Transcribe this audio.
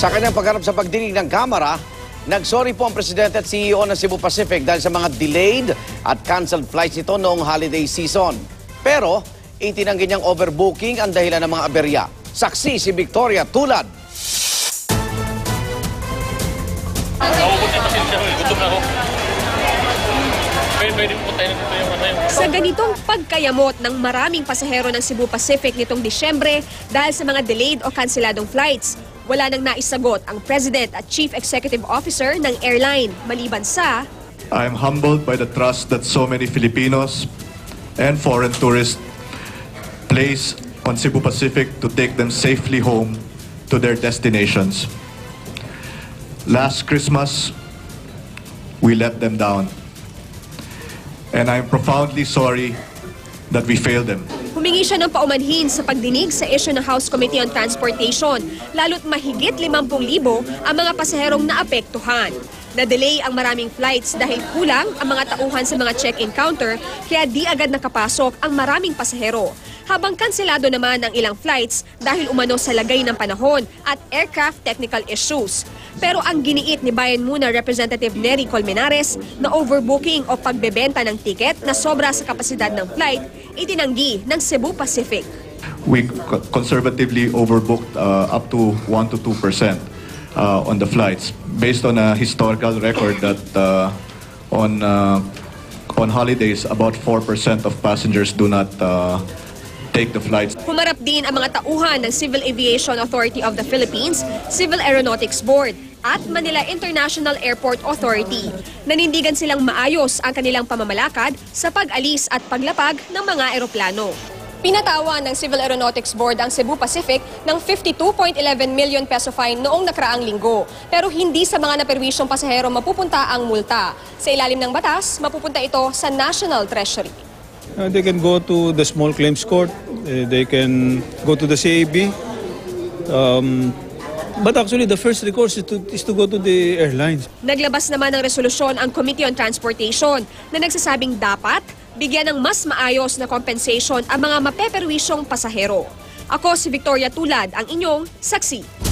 Sa kanyang pagharap sa pagdinig ng Kamara, nagsorry po ang Presidente at CEO ng Cebu Pacific dahil sa mga delayed at canceled flights nito noong holiday season. Pero, itinanggi niyang overbooking ang dahilan ng mga aberya. Saksi si Victoria Tulad. Sa ganitong pagkayamot ng maraming pasahero ng Cebu Pacific nitong Disyembre dahil sa mga delayed o kanseladong flights, wala nang naisagot ang President at Chief Executive Officer ng airline maliban sa I am humbled by the trust that so many Filipinos and foreign tourists place on Cebu Pacific to take them safely home to their destinations. Last Christmas, we let them down. And I'm profoundly sorry that we failed them. Humingi siya ng paumanhin sa pagdinig sa issue ng House Committee on Transportation, lalo't mahigit 50,000 ang mga pasaherong naapektuhan. Na-delay ang maraming flights dahil kulang ang mga tauhan sa mga check-in counter kaya di agad nakapasok ang maraming pasahero. Habang kanselado naman ang ilang flights dahil umano sa lagay ng panahon at aircraft technical issues. Pero ang giniit ni Bayan Muna Representative Nery Colmenares na overbooking o pagbebenta ng tiket na sobra sa kapasidad ng flight, itinanggi ng Cebu Pacific. We conservatively overbooked up to 1 to 2% on the flights based on a historical record that on holidays about 4% of passengers do not take the flights. Humarap din ang mga tauhan ng Civil Aviation Authority of the Philippines, Civil Aeronautics Board at Manila International Airport Authority. Nanindigan silang maayos ang kanilang pamamalakad sa pag-alis at paglapag ng mga eroplano. Pinatawan ng Civil Aeronautics Board ang Cebu Pacific ng 52.11 million peso fine noong nakaraang linggo. Pero hindi sa mga naperwisyong pasahero mapupunta ang multa. Sa ilalim ng batas, mapupunta ito sa National Treasury. They can go to the small claims court. They can go to the CAB. But actually, the first recourse is to go to the airlines. Naglabas naman ng resolusyon ang Committee on Transportation na nagsasabing dapat bigyan ng mas maayos na compensation ang mga mapeperwisyong pasahero. Ako si Victoria Tulad, ang inyong saksi.